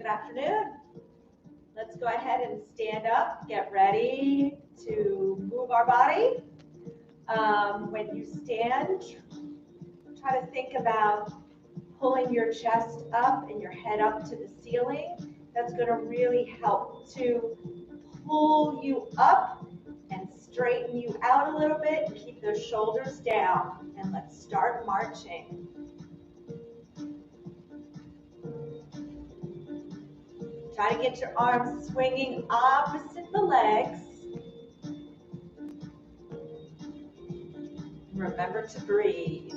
afternoon. Let's go ahead and stand up, get ready to move our body. When you stand, try to think about pulling your chest up and your head up to the ceiling. That's going to really help to pull you up and straighten you out a little bit and keep those shoulders down. And let's start marching. Try to get your arms swinging opposite the legs. Remember to breathe.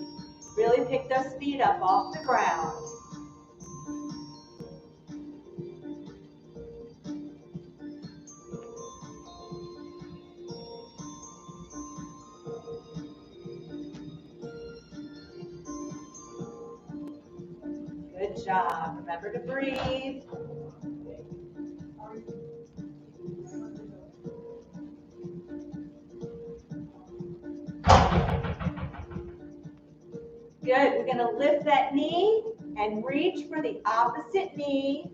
Really pick those feet up off the ground. Good job. Remember to breathe. Good. We're going to lift that knee and reach for the opposite knee.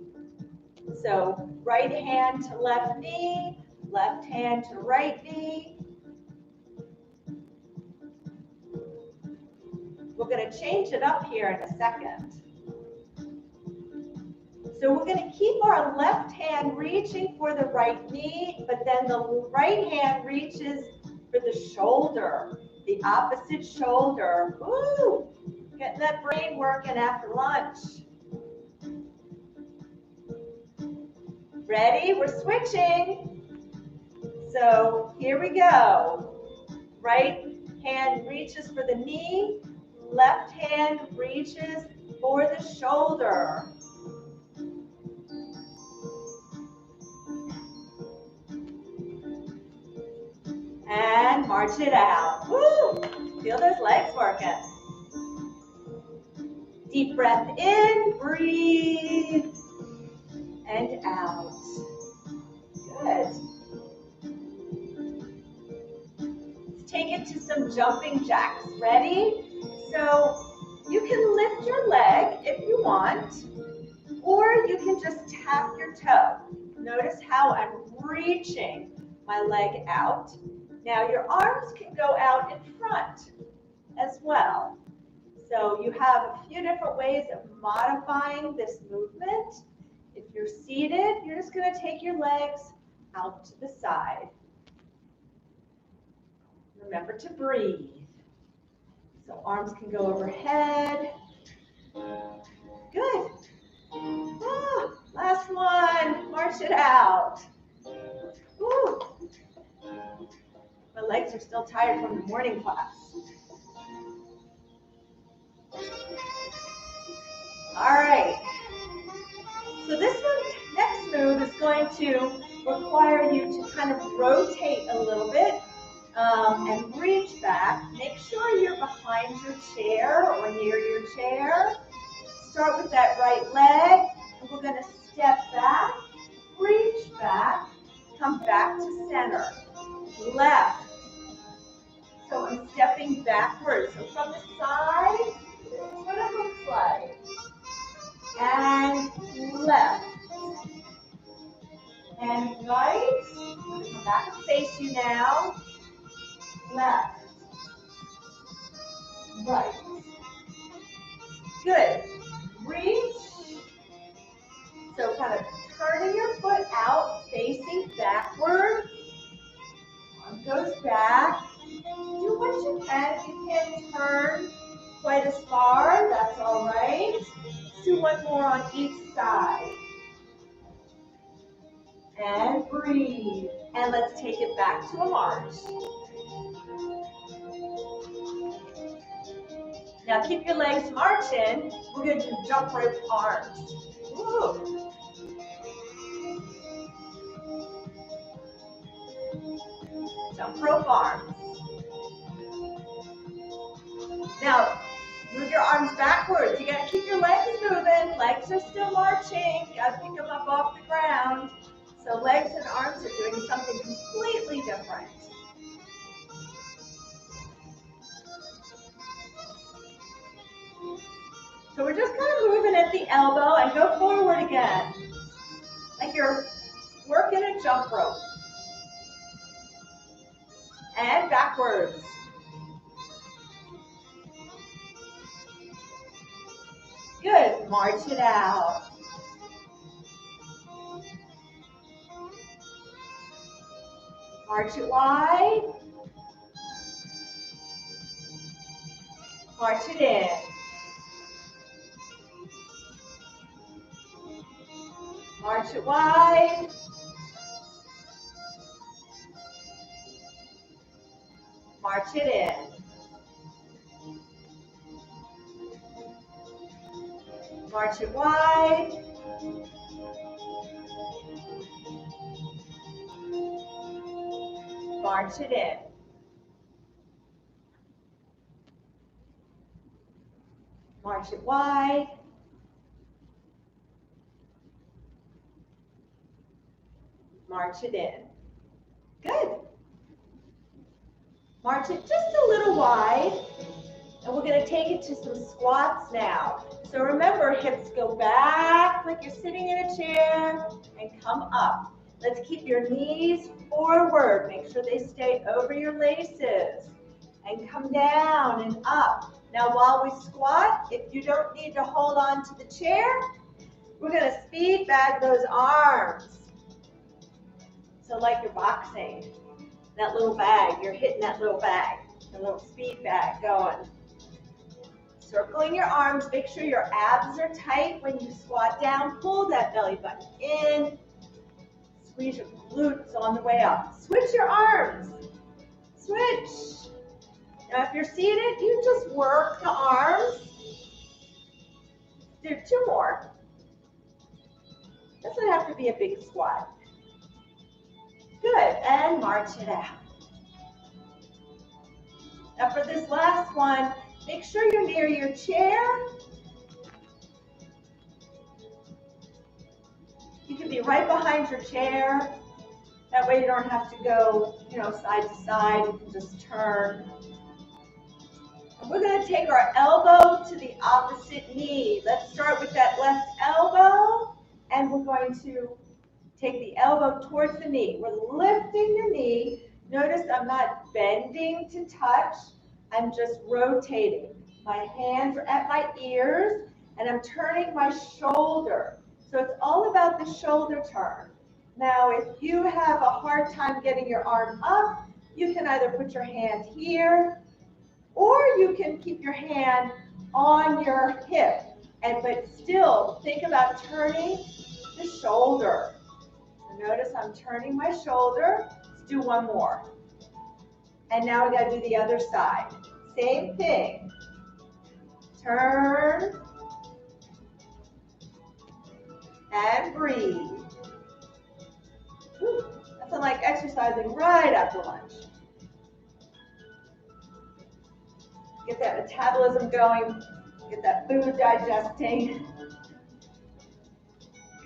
So right hand to left knee, left hand to right knee. We're going to change it up here in a second. So we're going to keep our left hand reaching for the right knee, but then the right hand reaches for the shoulder, the opposite shoulder. Woo! Getting that brain working after lunch. Ready? We're switching. So here we go. Right hand reaches for the knee, left hand reaches for the shoulder. And march it out. Woo! Feel those legs working. Deep breath in, breathe, and out. Good. Let's take it to some jumping jacks. Ready? So you can lift your leg if you want, or you can just tap your toe. Notice how I'm reaching my leg out. Now your arms can go out in front as well. So you have a few different ways of modifying this movement. If you're seated, you're just going to take your legs out to the side. Remember to breathe. So arms can go overhead. Good. Ah, last one. March it out. Woo. My legs are still tired from the morning class. All right. So this one, next move is going to require you to kind of rotate a little bit and reach back. Make sure you're behind your chair or near your chair. Start with that right leg, and we're going to step back, reach back, come back to center, left. So I'm stepping backwards. So from the side, this is what it looks like. And left. And right. Come back and face you now. Left. Right. Good. Reach. So kind of turning your foot out, facing backward. Arm goes back. Do what you can. If you can't turn quite as far, that's all right. Let's do one more on each side. And breathe. And let's take it back to a march. Now keep your legs marching. We're going to do jump rope arms. Woo. Jump rope arms. Now, move your arms backwards. You got to keep your legs moving. Legs are still marching. Got to pick them up off the ground. So legs and arms are doing something completely different. So we're just kind of moving at the elbow and go forward again. you're working a jump rope. And backwards. Good, march it out. March it wide. March it in. March it wide. March it in. March it wide. March it in. March it wide. March it in. Good. March it just a little wide. And we're going to take it to some squats now. So remember, hips go back like you're sitting in a chair and come up. Let's keep your knees forward. Make sure they stay over your laces. And come down and up. Now while we squat, if you don't need to hold on to the chair, we're going to speed bag those arms. So like you're boxing, that little bag, you're hitting that little bag, a little speed bag going. Circling your arms, make sure your abs are tight when you squat down. Pull that belly button in. Squeeze your glutes on the way up. Switch your arms. Switch. Now if you're seated, you just work the arms. Do 2 more. Doesn't have to be a big squat. Good, and march it out. Now for this last one, make sure you're near your chair. You can be right behind your chair. That way you don't have to go, side to side. You can just turn. And we're going to take our elbow to the opposite knee. Let's start with that left elbow, and we're going to take the elbow towards the knee. We're lifting the knee. Notice I'm not bending to touch. I'm just rotating. My hands are at my ears, and I'm turning my shoulder. So it's all about the shoulder turn. Now, if you have a hard time getting your arm up, you can either put your hand here, or you can keep your hand on your hip, but still think about turning the shoulder. So notice I'm turning my shoulder. Let's do one more. And now we got to do the other side. Same thing. Turn and breathe. Whew, that's like exercising right after lunch. Get that metabolism going, get that food digesting.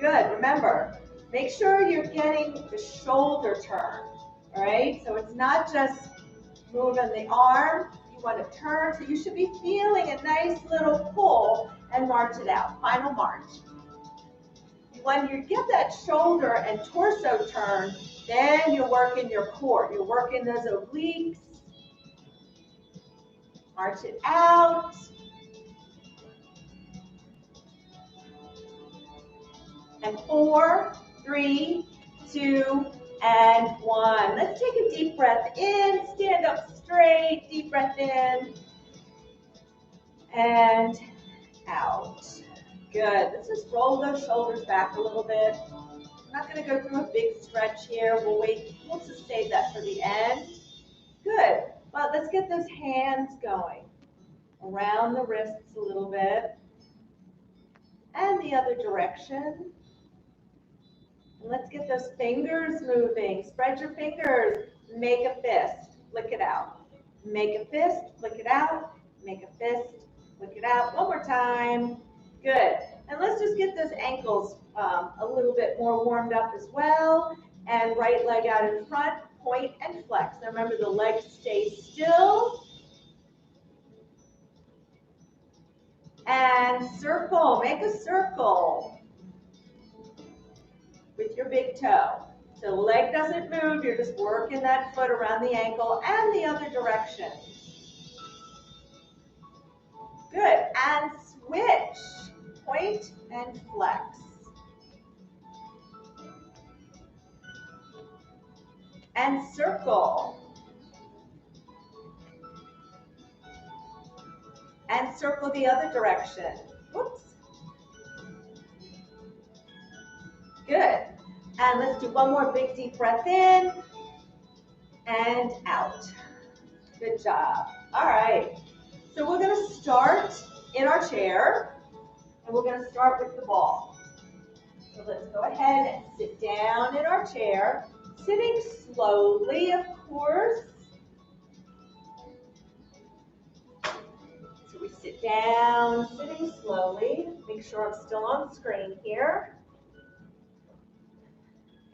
Good, remember, make sure you're getting the shoulder turn, all right? So it's not just moving the arm, you want to turn, so you should be feeling a nice little pull and march it out, final march. When you get that shoulder and torso turn, then you're working your core, you're working those obliques. March it out. And 4, 3, 2, and 1. Let's take a deep breath in, stand up straight, deep breath in, and out. Good. Let's just roll those shoulders back a little bit. I'm not going to go through a big stretch here. We'll just save that for the end. Good. Well, let's get those hands going. Around the wrists a little bit. And the other direction. And let's get those fingers moving. Spread your fingers. Make a fist. Flick it out. Make a fist. Flick it out. Make a fist. Flick it out. One more time. Good. And let's just get those ankles a little bit more warmed up as well. And right leg out in front. Point and flex. Now remember, the legs stay still. And circle. Make a circle. with your big toe. So the leg doesn't move, you're just working that foot around the ankle and the other direction. Good, and switch, point and flex. And circle. And circle the other direction. Whoops. Good. And let's do one more big deep breath in and out. Good job. All right. So we're going to start in our chair, and we're going to start with the ball. So let's go ahead and sit down in our chair, sitting slowly, of course. So we sit down, sitting slowly. Make sure I'm still on screen here.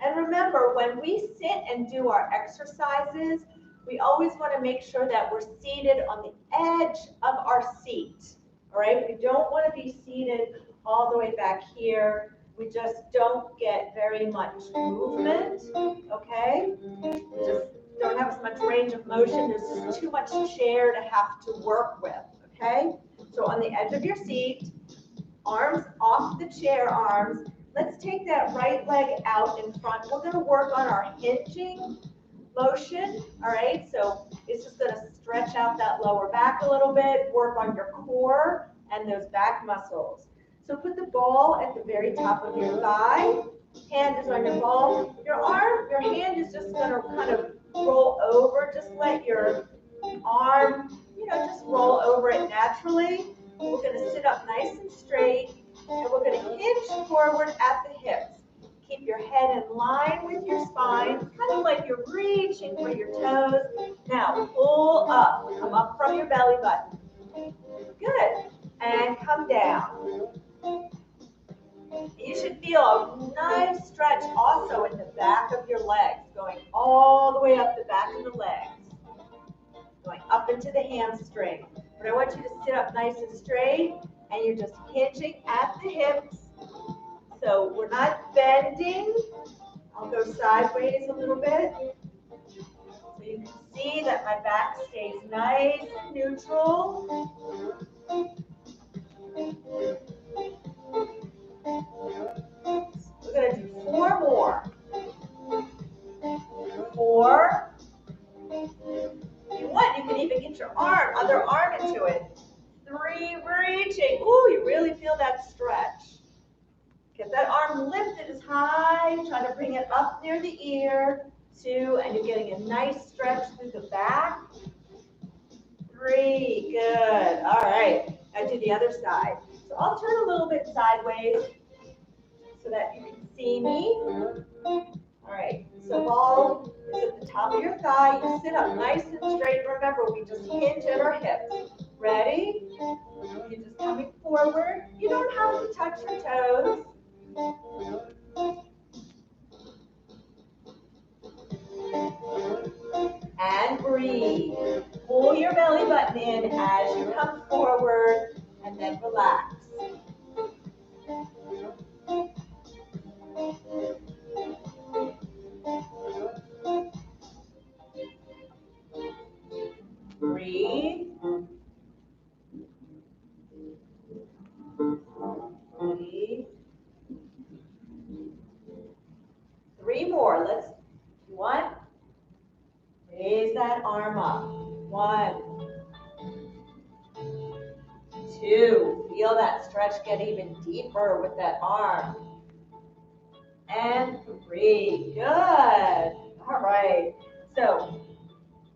And remember, when we sit and do our exercises, we always want to make sure that we're seated on the edge of our seat. All right, we don't want to be seated all the way back here. We just don't get very much movement, okay? We just don't have as much range of motion. There's just too much chair to have to work with, okay? So on the edge of your seat, arms off the chair arms. Let's take that right leg out in front. We're going to work on our hinging motion, all right? So it's just going to stretch out that lower back a little bit, work on your core and those back muscles. So put the ball at the very top of your thigh. Hand is on your ball. Your hand is just going to kind of roll over. Just let your arm, just roll over it naturally. We're going to sit up nice and straight, and we're going to hinge forward at the hips. Keep your head in line with your spine, kind of like you're reaching for your toes. Now, pull up. Come up from your belly button. Good. And come down. You should feel a nice stretch also in the back of your legs, going all the way up the back of the legs, going up into the hamstring. But I want you to sit up nice and straight, and you're just hinging at the hips. So we're not bending. I'll go sideways a little bit. So you can see that my back stays nice and neutral. We're going to do 4 more. 4. If you want, you can even get your other arm into it. 3, reaching. Ooh, you really feel that stretch. Get that arm lifted as high, try to bring it up near the ear. 2, and you're getting a nice stretch through the back. 3, good. All right, now do the other side. So I'll turn a little bit sideways so that you can see me. All right, so ball is at the top of your thigh. You sit up nice and straight. Remember, we just hinge at our hips. Ready? You're just coming forward. You don't have to touch your toes. And breathe. Pull your belly button in as you come forward, and then relax. Breathe. Breathe. 3 more. Let's do 1. Raise that arm up. 1. 2. Feel that stretch get even deeper with that arm. And 3. Good. All right. So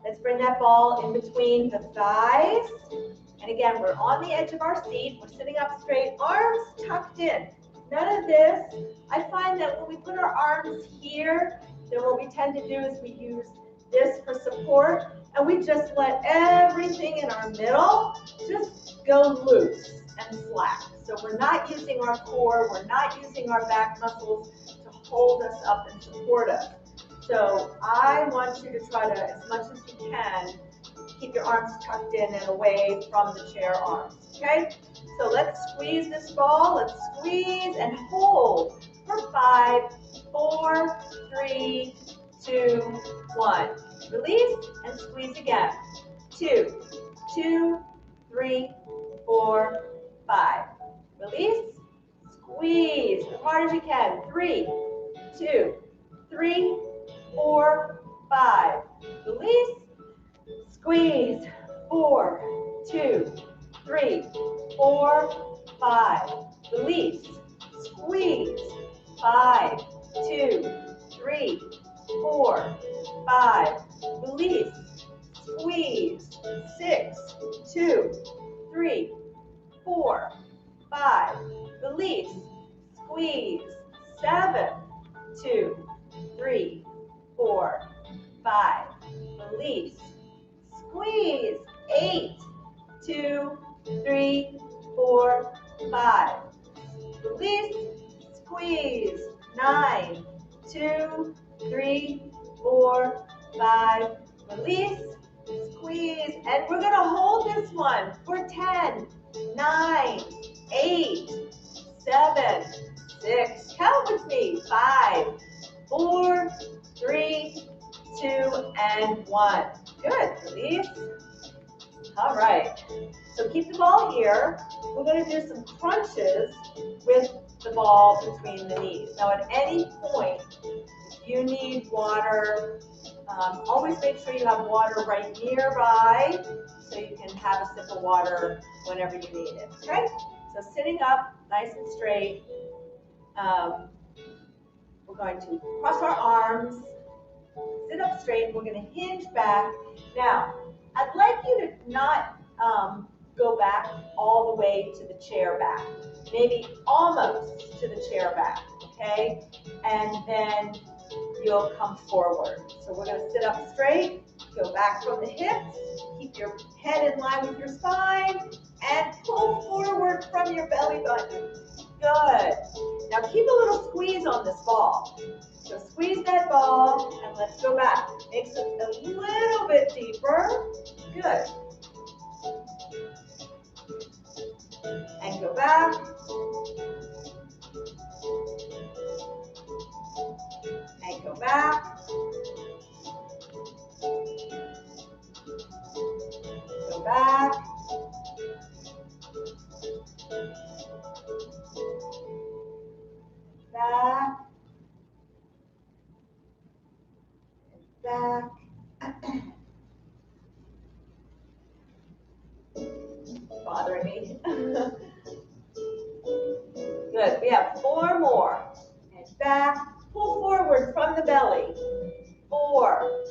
let's bring that ball in between the thighs. And again, we're on the edge of our seat. We're sitting up straight, arms tucked in. None of this. I find that when we put our arms here, then what we tend to do is we use this for support, and we just let everything in our middle just go loose and slack. So we're not using our core, we're not using our back muscles to hold us up and support us. So I want you to try to, as much as you can, keep your arms tucked in and away from the chair arms, okay? So let's squeeze this ball. Let's squeeze and hold for 5, 4, 3, 2, 1. Release and squeeze again. 2, 2, 3, 4, 5. Release, squeeze as hard as you can. 3, 2, 3, 4, 5. Release, squeeze. 4, 2, 3, 4, 5. Release, squeeze. 5, 2, 3, 4, 5. Release, squeeze. 6, 2, 3, 4, 5. Release, squeeze. 7, 2, 3, 4, 5. Release, squeeze. 8, 2, 3, 4, 5. Release, squeeze. 9, 2, 3, 4, 5. Release, squeeze. And we're going to hold this one for 10, 9, 8, 7, 6. Count with me. 5, 4, 3, 2, and 1. Good. Release. All right. So keep the ball here. We're going to do some crunches with the ball between the knees. Now, at any point, if you need water, always make sure you have water right nearby so you can have a sip of water whenever you need it. Okay? So sitting up, nice and straight. We're going to cross our arms, sit up straight. We're going to hinge back. Now, I'd like you to not go back all the way to the chair back. Maybe almost to the chair back, okay? And then you'll come forward. So we're going to sit up straight, go back from the hips, keep your head in line with your spine, and pull forward from your belly button. Good. Now keep a little squeeze on this ball. So squeeze that ball, and let's go back. Makes it a little bit deeper. Good. And go back. And go back. Go back. Back. Back. Bothering me. Good. We have 4 more. And back. Pull forward from the belly. 4,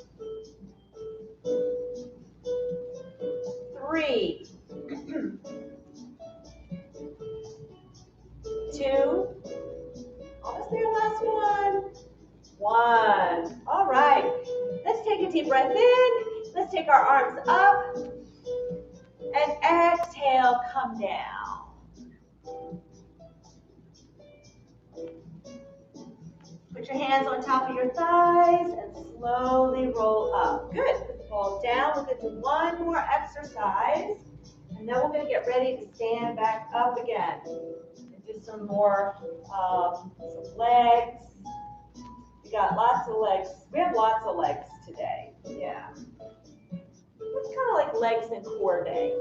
3, 2. Almost there, last one. 1. All right. Let's take a deep breath in. Let's take our arms up. And exhale, come down. Put your hands on top of your thighs and slowly roll up. Good. Put the ball down. We're going to do one more exercise. And then we're going to get ready to stand back up again. And do some more some legs. We got lots of legs. We have lots of legs today. Yeah. It's kind of like legs and core day.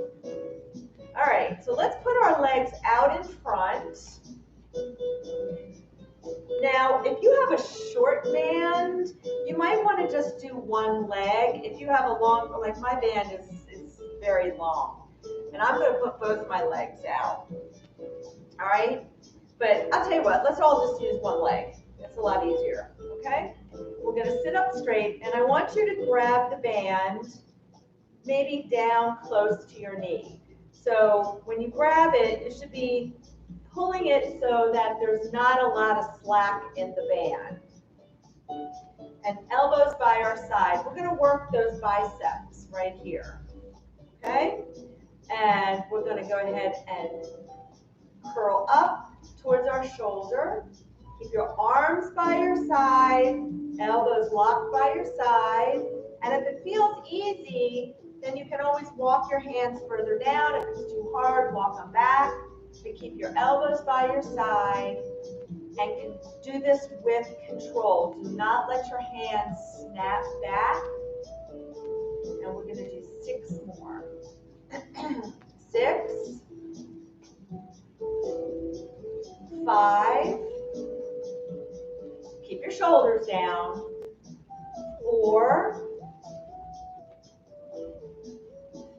All right, so let's put our legs out in front. Now, if you have a short band, you might want to just do one leg. If you have a long, like my band is very long. And I'm going to put both my legs out. All right? But I'll tell you what, let's all just use one leg. It's a lot easier, okay? We're going to sit up straight, and I want you to grab the band maybe down close to your knee. So when you grab it, you should be pulling it so that there's not a lot of slack in the band. And elbows by our side. We're going to work those biceps right here, okay? And we're going to go ahead and curl up towards our shoulder. Keep your arms by your side, elbows locked by your side. And if it feels easy, then you can always walk your hands further down. If it's too hard, walk them back. To keep your elbows by your side. and do this with control. Do not let your hands snap back. And we're going to do 6 more. 6, 5, keep your shoulders down. 4,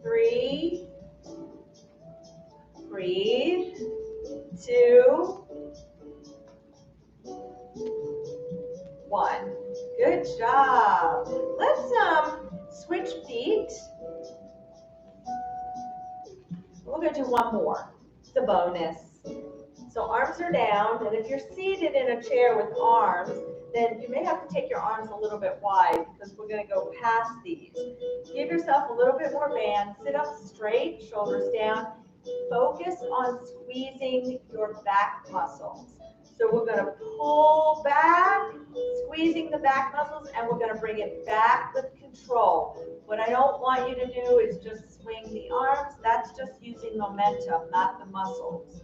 3, breathe. 2, 1. Good job. Let's switch feet. We're going to do one more. It's a bonus. So arms are down, and if you're seated in a chair with arms, then you may have to take your arms a little bit wide because we're going to go past these. Give yourself a little bit more band. Sit up straight, shoulders down. Focus on squeezing your back muscles. So we're going to pull back, squeezing the back muscles, and we're going to bring it back with control. What I don't want you to do is just swing the arms. That's just using momentum, not the muscles.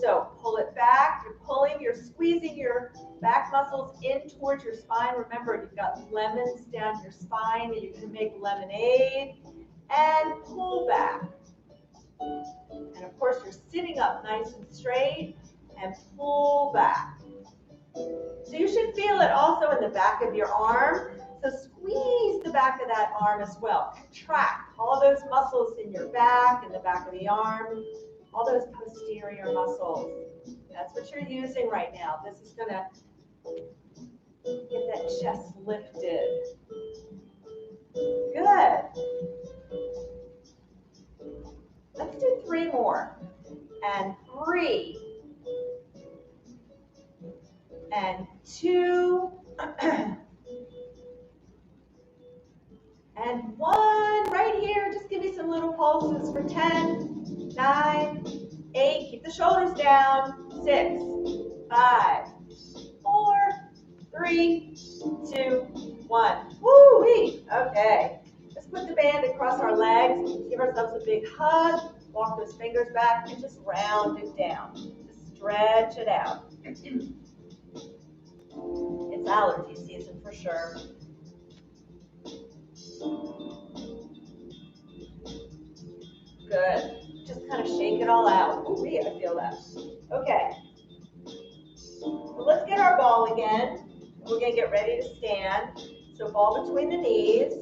So pull it back. You're pulling, you're squeezing your back muscles in towards your spine. Remember, you've got lemons down your spine that you're going to make lemonade. And pull back. And of course, you're sitting up nice and straight and pull back. So you should feel it also in the back of your arm. So squeeze the back of that arm as well. Contract all those muscles in your back, in the back of the arm, all those posterior muscles. That's what you're using right now. This is going to get that chest lifted. Good. Let's do 3 more. And 3. And 2. And 1. Right here. Just give me some little pulses for 10, 9, 8. Keep the shoulders down. 6, 5, 4, 3, 2, 1. Woo-wee. Okay. Let's put the band across our legs. Give ourselves a big hug. Walk those fingers back and just round it down. Just stretch it out. It's allergy season for sure. Good. Just kind of shake it all out. Ooh, I feel that. Okay. So let's get our ball again. We're going to get ready to stand. So ball between the knees.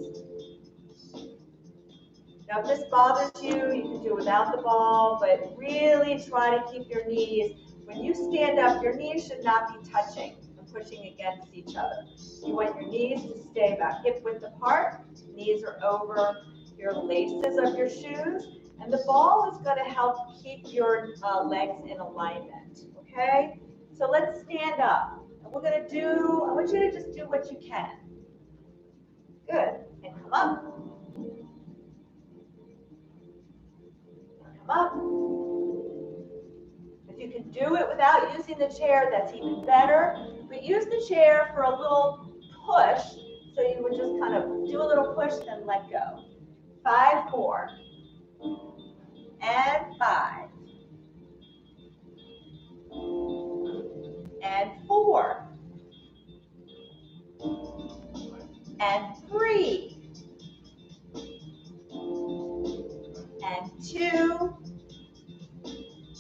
Now if this bothers you, you can do without the ball, but really try to keep your knees, when you stand up, your knees should not be touching and pushing against each other. You want your knees to stay about hip width apart. Knees are over your laces of your shoes. And the ball is going to help keep your legs in alignment, okay? So let's stand up. And we're going to do, I want you to just do what you can. Good. And come up. Come up. If you can do it without using the chair, that's even better. But use the chair for a little push. So you would just kind of do a little push, then let go. 5 more. And 5. And 4. And 3. And 2.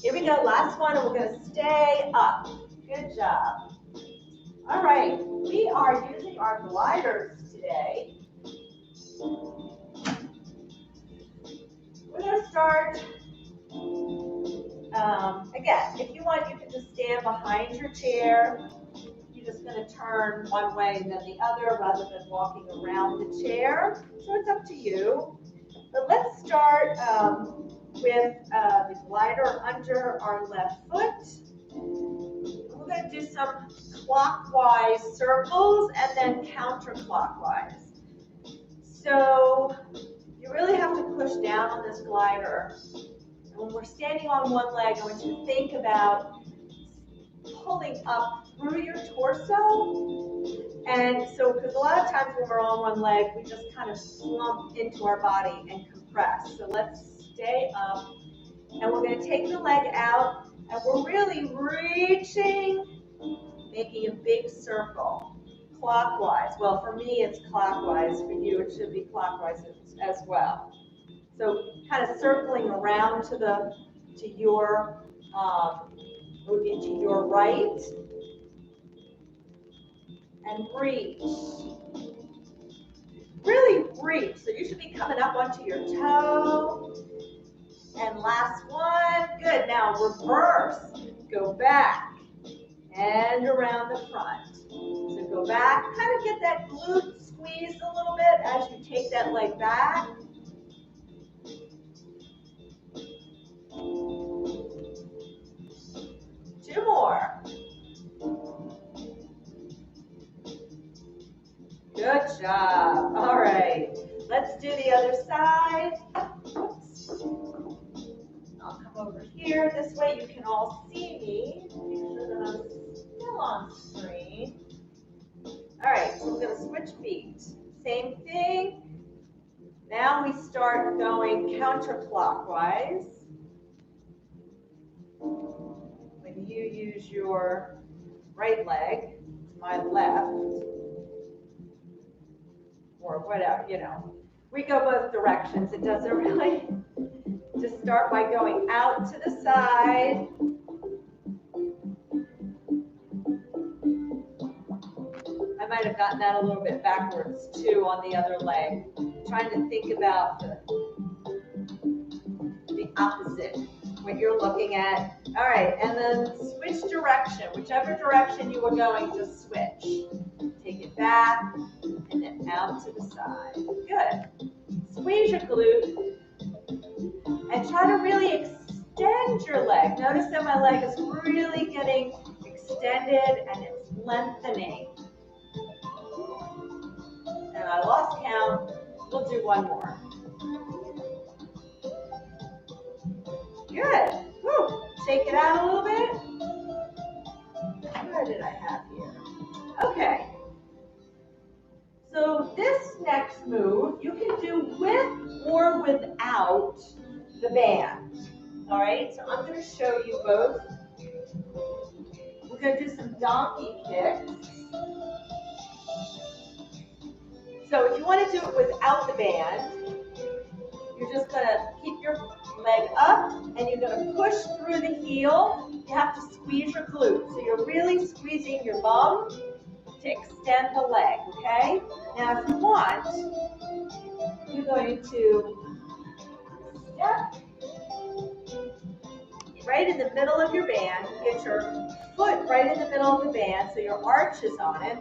Here we go, last one, and we're going to stay up. Good job. All right, we are using our gliders today. We're going to start, again, if you want, you can just stand behind your chair. You're just going to turn one way and then the other rather than walking around the chair. So it's up to you. But let's start with the glider under our left foot. We're going to do some clockwise circles and then counterclockwise. So you really have to push down on this glider. And when we're standing on one leg, I want you to think about pulling up through your torso. And so, because a lot of times when we're on one leg, we just kind of slump into our body and compress. So let's stay up. And we're going to take the leg out, and we're really reaching making a big circle, clockwise. Well, for me, it's clockwise. For you, it should be clockwise as well. So kind of circling around to your right, and reach. Really reach. So you should be coming up onto your toe. And last one. Good. Now reverse. Go back and around the front. So go back. Kind of get that glute squeezed a little bit as you take that leg back. Two more. Good job. All right. Let's do the other side. Oops. I'll come over here. This way you can all see me because I'm still on screen. All right, so we're going to switch feet. Same thing. Now we start going counterclockwise. When you use your right leg, my left, or whatever, you know. We go both directions. It doesn't really. Just start by going out to the side. I might have gotten that a little bit backwards too on the other leg. Trying to think about the opposite, what you're looking at. All right, and then switch direction. Whichever direction you were going, just switch. Take it back and then out to the side. Good. Squeeze your glute and try to really extend your leg. Notice that my leg is really getting extended and it's lengthening. And I lost count. We'll do one more. Good. Woo. Shake it out a little bit. What did I have here? Okay. So this next move you can do with or without the band. All right. So I'm going to show you both. We're going to do some donkey kicks. So if you want to do it without the band, you're just going to keep your leg up and you're going to push through the heel. You have to squeeze your glute. So you're really squeezing your bum to extend the leg, okay? Now if you want, you're going to step right in the middle of your band. Get your foot right in the middle of the band so your arch is on it.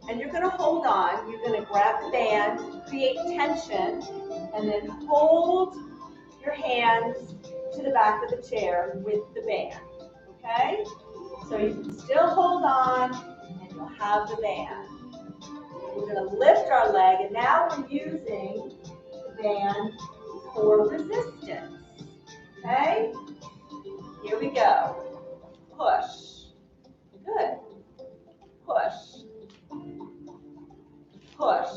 And you're going to hold on. You're going to grab the band, create tension, and then hold your hands to the back of the chair with the band, okay? So you can still hold on, and you'll have the band. We're going to lift our leg, and now we're using the band for resistance, okay? Here we go. Push. Good. Push. Push.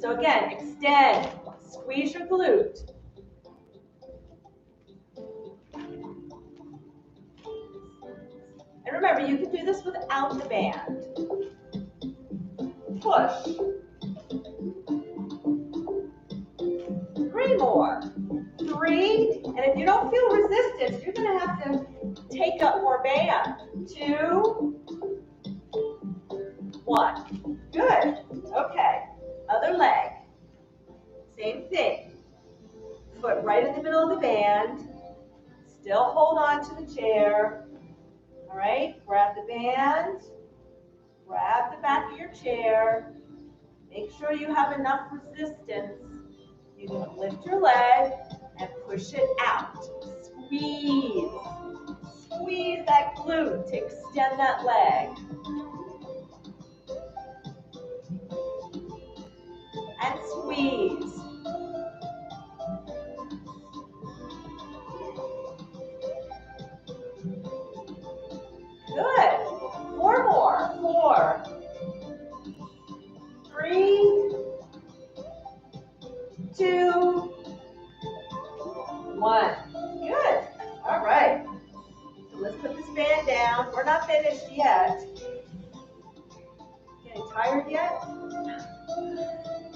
So again, extend, squeeze your glute. And remember, you can do this without the band. Push. 3 more. 3, and if you don't feel resistance, you're going to have to take up more band. 2, 1. Good. Okay. Other leg. Same thing. Foot right in the middle of the band. Still hold on to the chair. All right. Grab the band. Grab the back of your chair. Make sure you have enough resistance. You're going to lift your leg and push it out. Squeeze. Squeeze that glute to extend that leg. And squeeze. Good. 4 more. 4, 3, 2, 1. Good. All right. So let's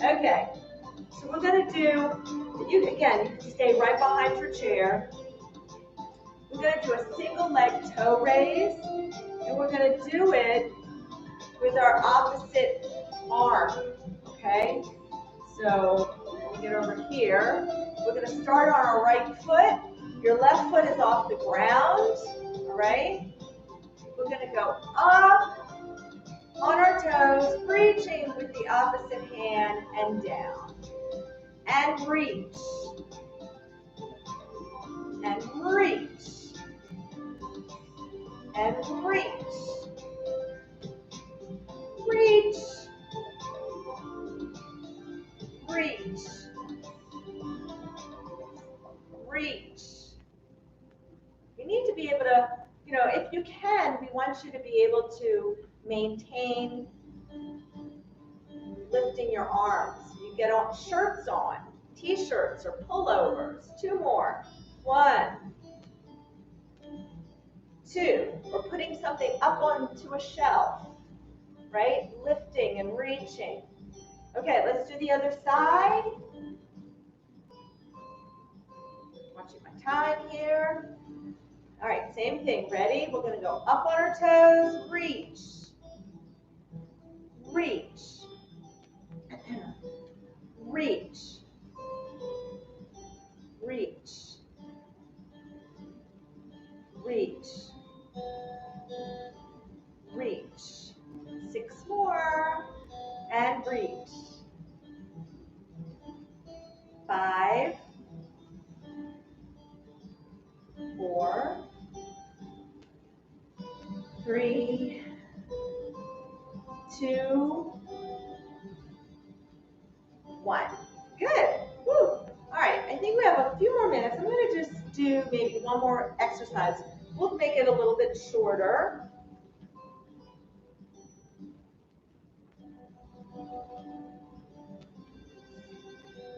Okay, so we're gonna do, you can stay right behind your chair. We're gonna do a single leg toe raise, and we're gonna do it with our opposite arm, okay? So let me get over here. We're gonna start on our right foot. Your left foot is off the ground, all right? We're gonna go up on our toes, reaching with the opposite hand and down. And reach. And reach. And reach. Reach. Reach. Reach. You need to be able to, if you can, we want you to be able to maintain lifting your arms. You get on shirts on, t-shirts or pullovers. 2 more. 1, 2. Or putting something up onto a shelf, right? Lifting and reaching. Okay, let's do the other side. Watching my time here. All right, same thing. Ready? We're going to go up on our toes, reach, reach, reach, reach, reach, reach. 6 more, and reach. 5, 4, 3, 2, 1. Good. Woo. All right, I think we have a few more minutes. I'm going to just do maybe one more exercise. We'll make it a little bit shorter.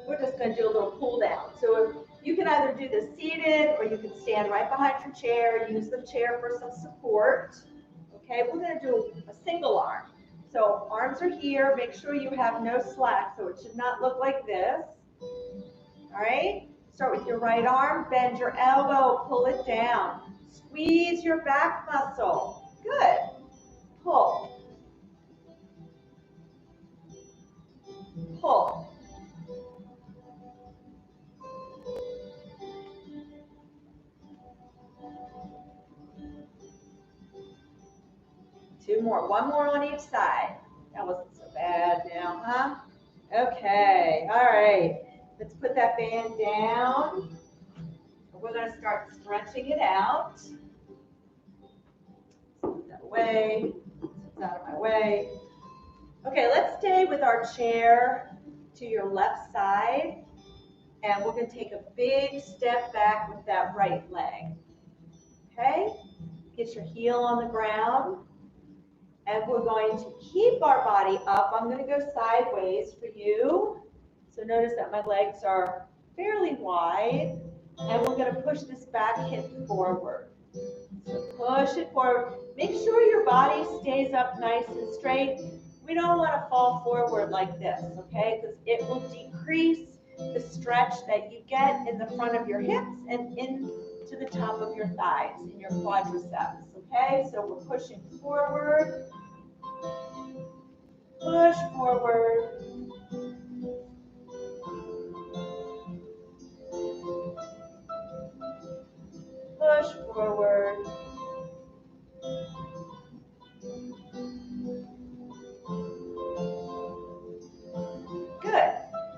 We're just going to do a little pull down. So you can either do this seated or you can stand right behind your chair, use the chair for some support. Okay, we're going to do a single arm. So arms are here. Make sure you have no slack, so it should not look like this. All right, start with your right arm, bend your elbow, pull it down. Squeeze your back muscle. Good. Pull. Pull. Two more. One more on each side. That wasn't so bad now, huh? Okay. All right. Let's put that band down. We're going to start stretching it out. Put that away. It's out of my way. Okay, let's stay with our chair to your left side. And we're going to take a big step back with that right leg. Okay? Get your heel on the ground. And we're going to keep our body up. I'm going to go sideways for you. So notice that my legs are fairly wide. And we're going to push this back hip forward. So push it forward. Make sure your body stays up nice and straight. We don't want to fall forward like this, okay? Because it will decrease the stretch that you get in the front of your hips and into the top of your thighs, in your quadriceps, okay? So we're pushing forward. Push forward. Push forward. Good.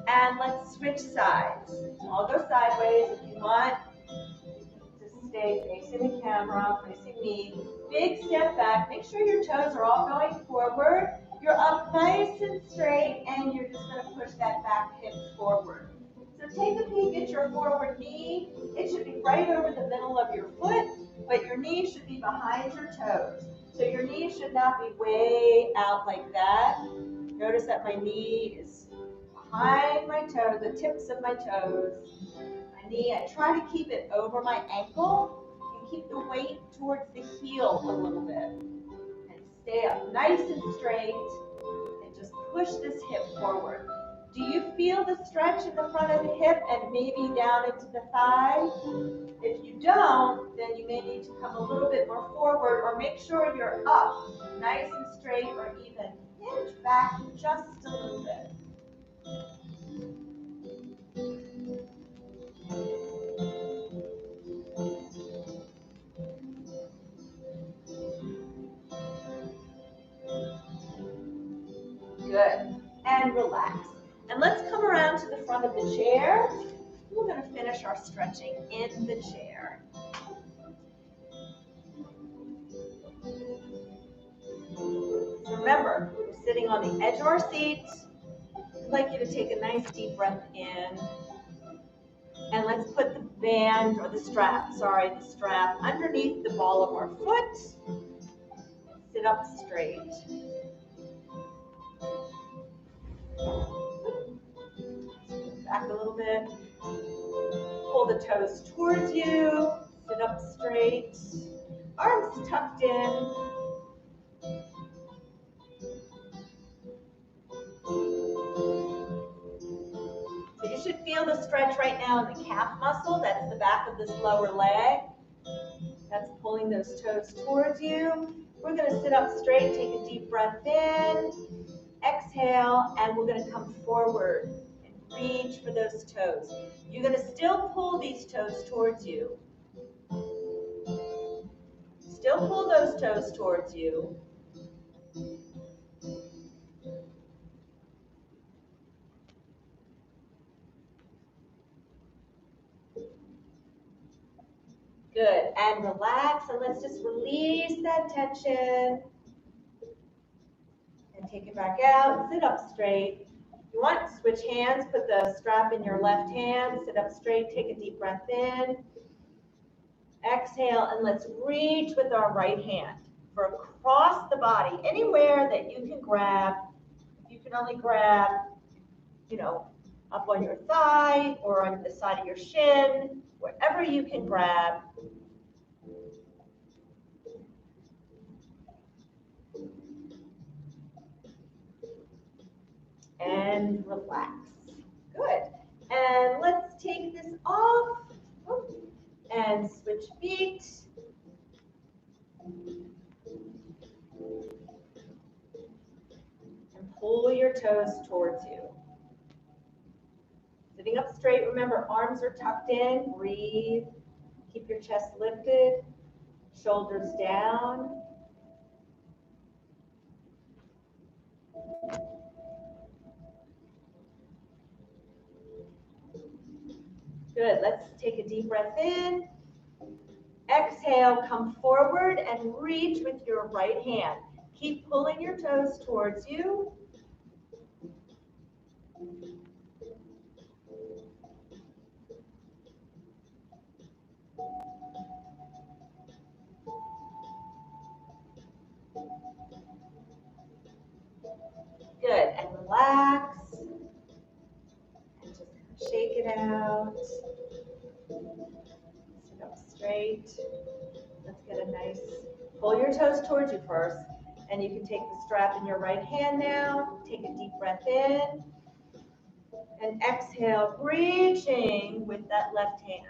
And let's switch sides. I'll go sideways if you want. Just stay facing the camera, facing me. Big step back. Make sure your toes are all going forward. You're up nice and straight, and you're just going to push that back hip forward. So take a peek at your forward knee. It should be right over the middle of your foot, but your knee should be behind your toes. So your knee should not be way out like that. Notice that my knee is behind my toes, the tips of my toes. My knee, I try to keep it over my ankle and keep the weight towards the heel a little bit. And stay up nice and straight and just push this hip forward. Do you feel the stretch in the front of the hip and maybe down into the thigh? If you don't, then you may need to come a little bit more forward, or make sure you're up, nice and straight, or even hinge back just a little bit. Good. And relax. And let's come around to the front of the chair. We're going to finish our stretching in the chair. So remember, we're sitting on the edge of our seat. I'd like you to take a nice deep breath in. And let's put the band, or the strap underneath the ball of our foot. Sit up straight. Back a little bit. Pull the toes towards you. Sit up straight. Arms tucked in. So you should feel the stretch right now in the calf muscle. That's the back of this lower leg. That's pulling those toes towards you. We're going to sit up straight. Take a deep breath in. Exhale, and we're going to come forward and reach for those toes. You're going to still pull these toes towards you. Still pull those toes towards you. Good, and relax, and let's just release that tension. And take it back out, sit up straight. If you want, switch hands, put the strap in your left hand, sit up straight, take a deep breath in. Exhale, and let's reach with our right hand for across the body, anywhere that you can grab. If you can only grab, up on your thigh or on the side of your shin, wherever you can grab. And relax. Good. And let's take this off. And switch feet. And pull your toes towards you. Sitting up straight, remember, arms are tucked in. Breathe. Keep your chest lifted. Shoulders down. Good. Let's take a deep breath in. Exhale, come forward and reach with your right hand. Keep pulling your toes towards you. Good, and relax. And just shake it out. Sit up straight. Let's get a nice, pull your toes towards you first. And you can take the strap in your right hand now. Take a deep breath in. And exhale, reaching with that left hand.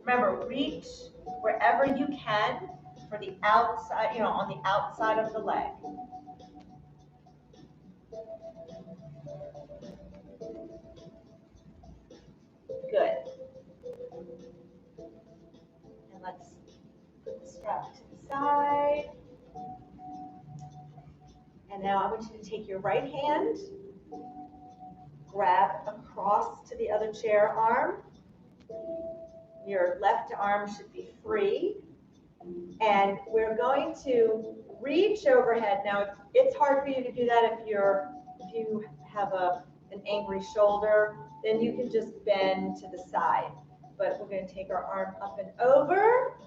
Remember, reach wherever you can for the outside, on the outside of the leg. Good. And let's put the strap to the side. And now I want you to take your right hand, grab across to the other chair arm. Your left arm should be free. And we're going to reach overhead. Now, it's hard for you to do that if you have an angry shoulder, then you can just bend to the side. But we're going to take our arm up and over.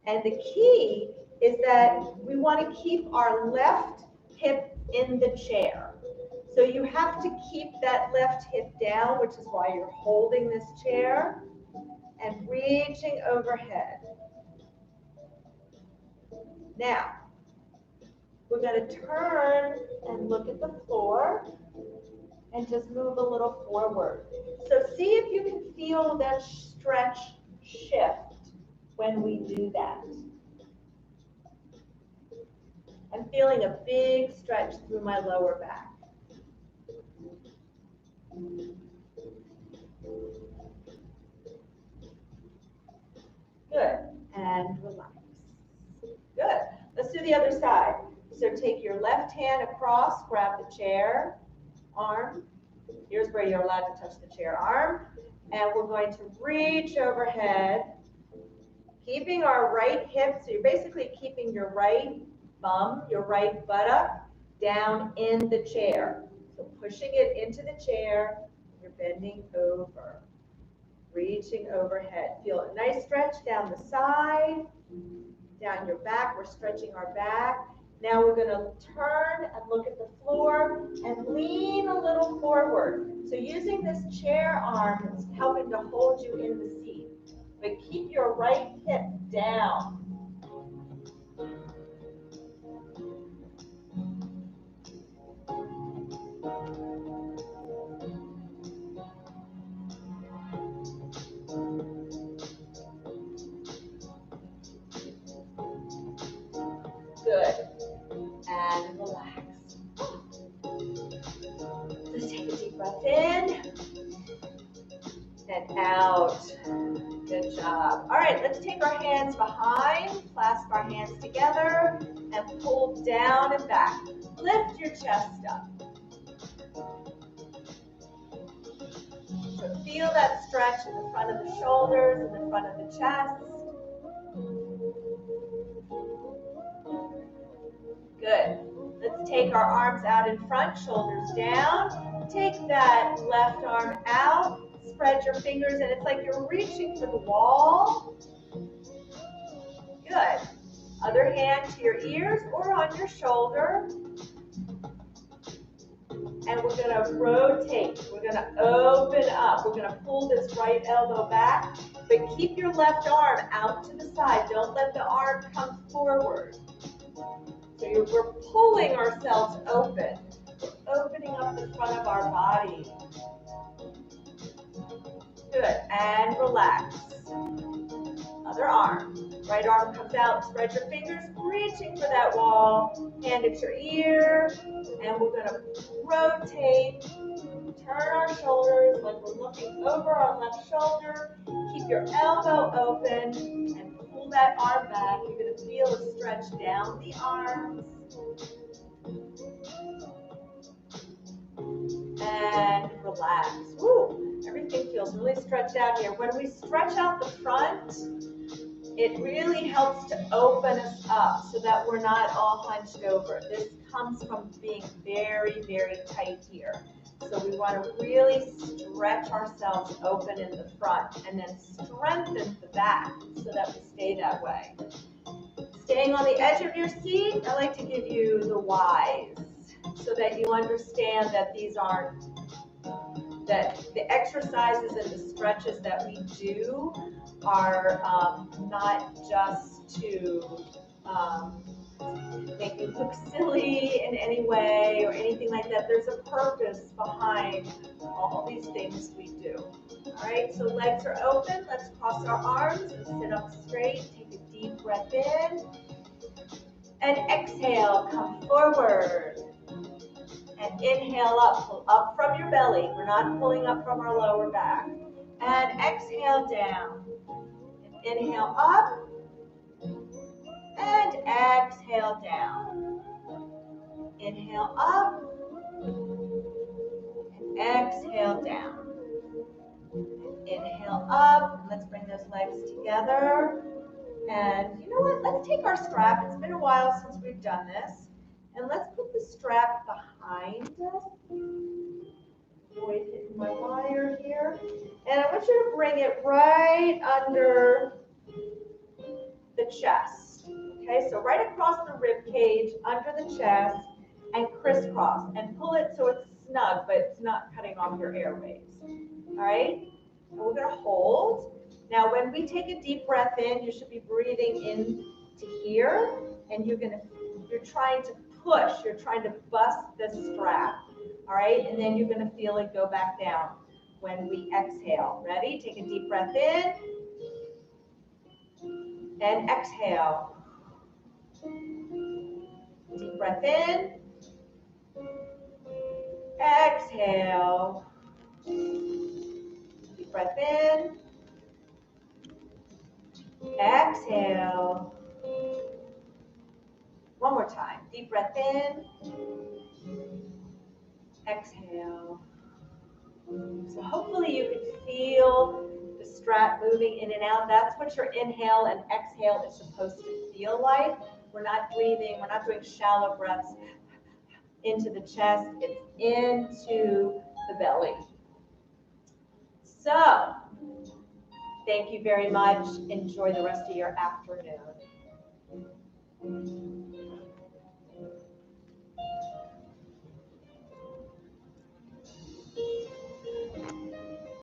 And the key is that we want to keep our left hip in the chair. So you have to keep that left hip down, which is why you're holding this chair, and reaching overhead. Now, we're going to turn and look at the floor and just move a little forward. So see if you can feel that stretch shift when we do that. I'm feeling a big stretch through my lower back. Good, and relax. Good. Let's do the other side. So take your left hand across, grab the chair, arm. Here's where you're allowed to touch the chair, arm. And we're going to reach overhead, keeping our right hip. So you're basically keeping your right bum, your right buttock down in the chair. So pushing it into the chair, you're bending over, reaching overhead. Feel a nice stretch down the side, down your back. We're stretching our back. Now we're going to turn and look at the floor and lean a little forward. So using this chair arm is helping to hold you in the seat. But keep your right hip down. Good. And relax. Let's take a deep breath in and out. Good job. All right, let's take our hands behind, clasp our hands together, and pull down and back. Lift your chest up. So feel that stretch in the front of the shoulders, in the front of the chest. Good. Let's take our arms out in front, shoulders down. Take that left arm out, spread your fingers, and it's like you're reaching for the wall. Good. Other hand to your ears or on your shoulder. And we're going to rotate. We're going to open up. We're going to pull this right elbow back, but keep your left arm out to the side. Don't let the arm come forward. So we're pulling ourselves open. We're opening up the front of our body. Good, and relax. Other arm. Right arm comes out, spread your fingers, reaching for that wall. Hand at your ear, and we're going to rotate. Turn our shoulders like we're looking over our left shoulder. Keep your elbow open, and pull that arm back. You're going to feel a stretch down the arms. And relax. Woo, everything feels really stretched out here. When we stretch out the front, it really helps to open us up so that we're not all hunched over. This comes from being very, very tight here. So we want to really stretch ourselves open in the front and then strengthen the back so that we stay that way. Staying on the edge of your seat, I like to give you the whys so that you understand that these aren't, that the exercises and the stretches that we do are not just to make you look silly in any way or anything like that. There's a purpose behind all these things we do. All right, so legs are open. Let's cross our arms and sit up straight. Take a deep breath in. And exhale, come forward. And inhale up, pull up from your belly. We're not pulling up from our lower back. And exhale down. And inhale up. And exhale down. Inhale up. And exhale down. And inhale up. Let's bring those legs together. And you know what? Let's take our strap. It's been a while since we've done this. And let's put the strap behind us. Avoid hitting my wire here. And I want you to bring it right under the chest. Okay, so right across the rib cage, under the chest, and crisscross. And pull it so it's snug, but it's not cutting off your airways. All right? And we're going to hold. Now, when we take a deep breath in, you should be breathing in to here. and you're trying to push, you're trying to bust the strap, all right? And then you're gonna feel it go back down when we exhale. Ready? Take a deep breath in and exhale. Deep breath in, exhale. Deep breath in, exhale. One more time. Deep breath in, exhale. So hopefully you can feel the strap moving in and out. That's what your inhale and exhale is supposed to feel like. We're not breathing, we're not doing shallow breaths into the chest, it's into the belly. So, thank you very much. Enjoy the rest of your afternoon.